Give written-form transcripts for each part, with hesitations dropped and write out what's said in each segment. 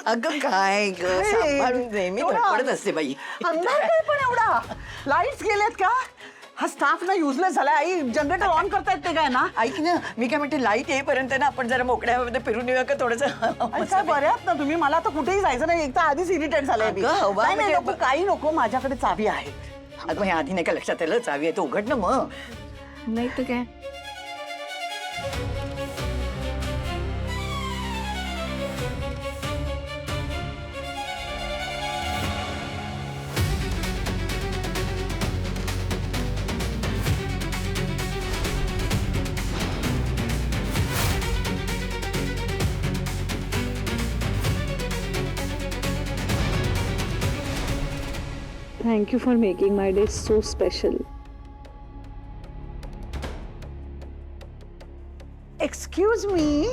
अगं काय ग, सांभाळून नेहमी धडपडत असते बाई. अंधार काय पण एवढा? लाईट्स गेलेत का? हा स्टाफ ना युजलेस झालाय. आई जनरेटर ऑन करतायत ते काय ना? ऐक ना, मी काय म्हणते लाईट येईपर्यंत ना आपण जरा मोकळ्या हवेमध्ये फिरून येऊया का थोडंसं. काय बऱ्यात ना तुम्ही. मला तर कुठेही जायचं नाही. एक तर आधीच इरिटेट झालंय मी. अगं, हवा नाही नाही, म्हणजे- नको काही नको. माझ्याकडे चावी आहे. अगं हे आधी नाही का लक्षात आलं, चावी आहे तो उघड ना मग. नाही तर काय. Thank you for making my day so special. Excuse me.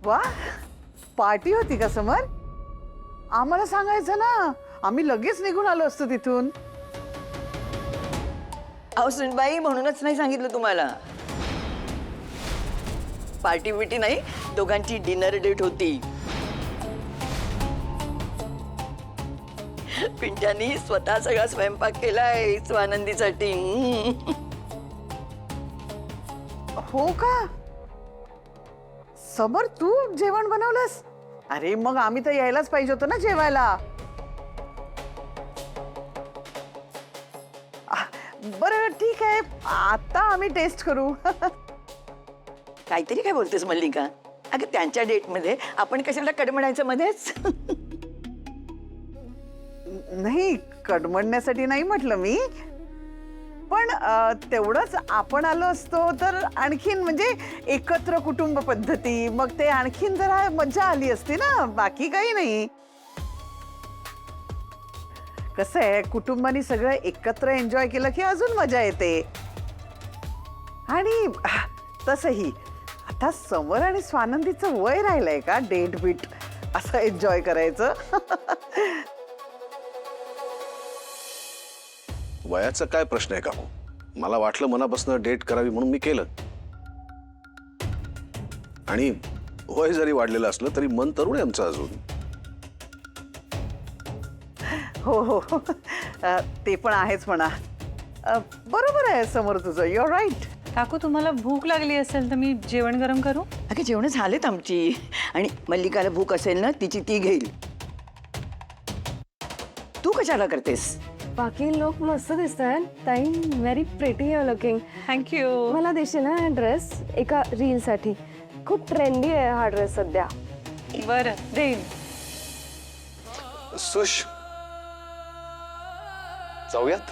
वा, पार्टी होती का समर? आम्हाला सांगायचं ना, आम्ही लगेच निघून आलो असतो तिथून. अहो सुनबाई, म्हणूनच नाही सांगितलं तुम्हाला. पार्टी बिटी नाही, दोघांची डिनर डेट होती. पिंट्यानी स्वतः सगळा स्वयंपाक केलाय स्वानंदीसाठी. हो का? समर तू जेवण बनवलंस? अरे मग आम्ही तर यायलाच पाहिजे होतं ना जेवायला. बरं ठीक आहे, आता आम्ही टेस्ट करू. काहीतरी काय बोलतेस मल्लिका? अगं त्यांच्या डेटमध्ये आपण कशाला कडमडायचं मध्येच? नाही, कडमडण्यासाठी नाही म्हटलं मी. पण तेवढंच आपण आलो असतो तर आणखीन म्हणजे एकत्र कुटुंब पद्धती, मग ते आणखीन जरा मजा आली असती ना. बाकी काही नाही. कसं आहे, कुटुंबानी सगळं एकत्र एन्जॉय केलं की अजून मजा येते. आणि तसंही आता समर आणि स्वानंदीचं वय राहिलंय का डेट बीट असं एन्जॉय करायचं? वयाचा काय प्रश्न आहे का हो? मला वाटलं मनापासून डेट करावी म्हणून मी केलं. आणि वय जरी वाढलेलं असलं तरी मन तरुण आहे आमचं अजून. हो हो, ते पण आहेच म्हणा. बरोबर आहे समोर तुझं. Your right. काकू, तुम्हाला भूक लागली असेल तर मी जेवण गरम करू? अगं जेवण झालेत आमची. आणि मल्लिकाला भूक असेल ना, तिची ती घेईल. तू कशाला करतेस? बाकी लोक मस्त दिसत आहेत. ताई, very pretty your looking. Thank you. मला देशील ना ड्रेस एका रील साठी? खूप ट्रेंडी आहे हा ड्रेस सध्या. बरं, देईन. सुश, जाऊयात.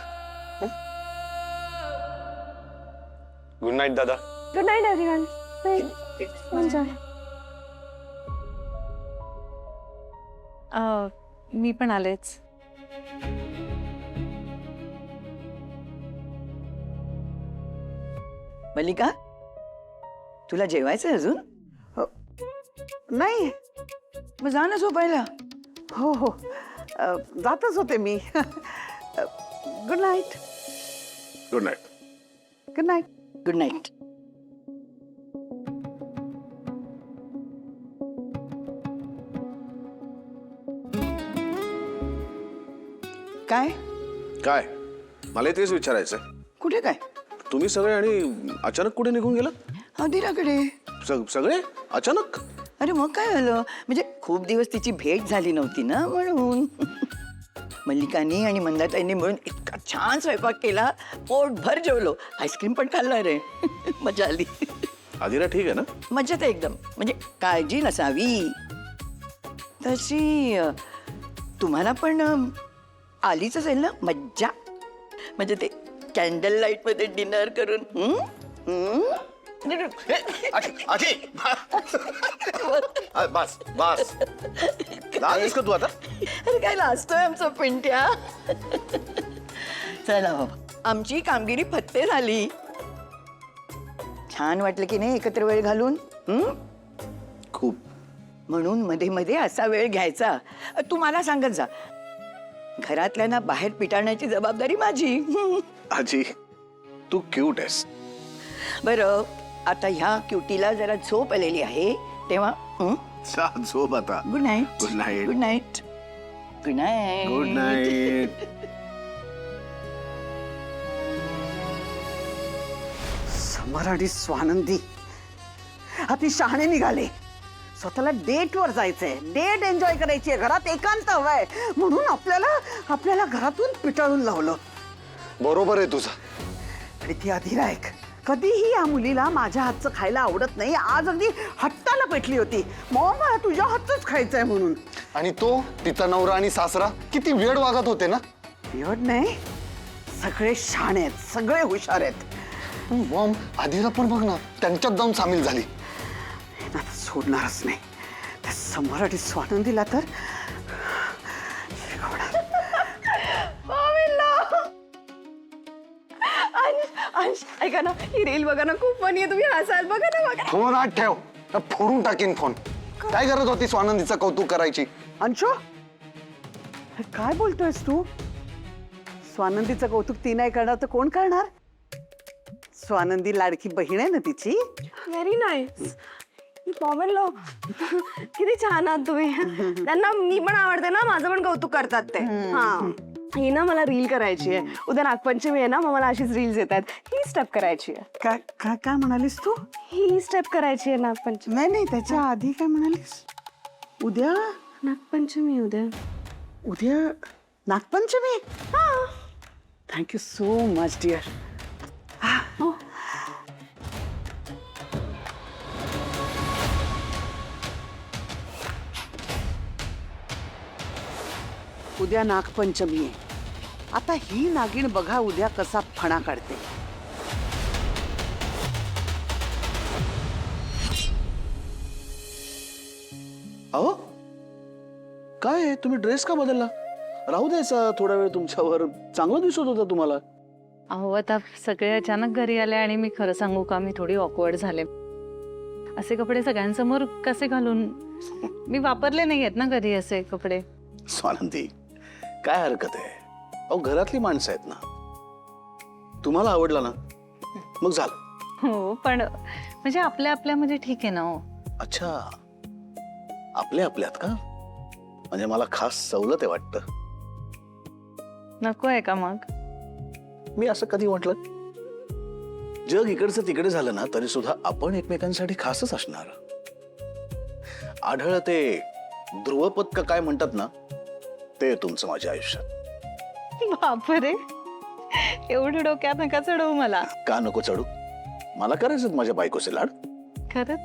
गुड नाईट दादा. Good night everyone. एन्जॉय. मी पण आलेच. मल्लिका, तुला जेवायचंय अजून? नाही. मग जा ना झोपायला. हो हो, जातच होते मी. Good night. Good night. Good night. Good night. काय काय? मला तेच विचारायचंय. कुठे काय? तुम्ही सगळे आणि अचानक कुठे निघून गेलात? अधीराकडे. सगळे अचानक? अरे मग काय झालं, म्हणजे खूप दिवस तिची भेट झाली नव्हती ना म्हणून. मल्लिकानी आणि मंदाताईंनी मिळून इतका छान स्वयंपाक केला, पोटभर जेवलो. आईस्क्रीम पण खाल्लं रे. मजा आली. आदिरा ठीक आहे ना? मजेत आहे एकदम. म्हणजे काळजी नसावी तशी. तुम्हाला पण आलीच असेल ना मज्जा? म्हणजे ते कॅन्डल लाईट मध्ये डिनर करून. बस बस. लाजस का तू आता? अरे काय लाजतोय आमचा पिंट्या. चला हो, आमची कामगिरी फत्ते झाली. छान वाटलं की नाही एकत्र वेळ घालून? खूप. म्हणून मध्ये मध्ये असा वेळ घ्यायचा. तू मला सांगत जा, घरातल्यांना बाहेर पिटाळण्याची जबाबदारी माझी. आजी तू क्यूट आहेस. बरं, आता ह्या क्युटीला जरा झोप आलेली आहे, तेव्हा जा झोप आता. Good night. Good night. Good night. Good night. Good night. Samar आणि स्वानंदी अति शहाणे निघाले. स्वतःला डेटवर जायचंय, डेट एन्जॉय करायची आहे, घरात एकांत हवंय म्हणून आपल्याला घरातून पिटाळून लावलं. बरोबर आहे तुझं. आणि ती अधिरायक कधीही या मुलीला माझ्या हातचं खायला आवडत नाही. आज अगदी हट्टाला पेटली होती, मॉम मला तुझ्या हातचंच खायचंय म्हणून. आणि तो तिचा नवरा आणि सासरा किती वेळ वागत होते ना. एवढ नाही, सगळे शहाणे आहेत, सगळे हुशार आहेत. मॉम आधीला पण बघ ना, त्यांच्यात जाऊन सामील झाली. आता सोडणारच नाही त्या समर आणि स्वानंदीला तर. ऐका ना, ही रील बघा ना, खूप फनी आहे. तुम्ही हसाल, बघा ना, बघा. फोन आत ठेव, फोडून टाकीन फोन. काय गरज होती स्वानंदीचं कौतुक करायची? अंशू, अरे काय बोलतोयस तू? स्वानंदीचं कौतुक ती नाही करणार तर कोण करणार? स्वानंदी लाडकी बहीण आहे ना तिची. Very nice. पॉवनलो, किती छान आहात तुम्ही. त्यांना मी पण आवडते ना, माझं पण कौतुक करतात ते. हा, ही ना मला रील करायची आहे. उद्या नागपंचमी आहे ना, मग मला अशीच रील्स येतात. ही स्टेप करायची आहे. काय काय काय म्हणालीस तू? ही स्टेप करायची आहे नागपंचमी. नाही नाही, त्याच्या आधी काय म्हणालीस? उद्या नागपंचमी उद्या. उद्या Nagpanchami. Thank you so much dear. उद्या नागपंचमी आहे. आता ही नागिण बघा उद्या कसा फणा काढते. अहो काय आहे? तुम्ही ड्रेस का बदलला? राहू द्यायचा थोडा वेळ, तुमच्यावर चांगलं दिसत होता तुम्हाला. अहो आता सगळे अचानक घरी आले आणि मी खरं सांगू का, मी थोडी ऑकवर्ड झाले. असे कपडे सगळ्यांसमोर कसे घालून? मी वापरले नाही आहेत ना कधी असे कपडे. स्वानंदी काय हरकत आहे? अहो घरातली माणसं आहेत ना. तुम्हाला आवडला ना, मग झालं. हो, पण म्हणजे आपल्या आपल्यामध्ये ठीक आहे ना. हो, अच्छा, आपल्या आपल्यात का? म्हणजे मला खास सवलत आहे वाटतं. नको आहे का मग? मी असं कधी म्हटलं? जग इकडचं तिकडे झालं ना तरी सुद्धा आपण एकमेकांसाठी खासच असणार. आढळ ते ध्रुवपद का काय म्हणतात ना, ते तुमचं माझ्या आयुष्यात. बापरे, एवढं डोक्यात नका चढवू मला. का नको चढू? मला करायचं माझ्या बायकोचे लाड. खरंच?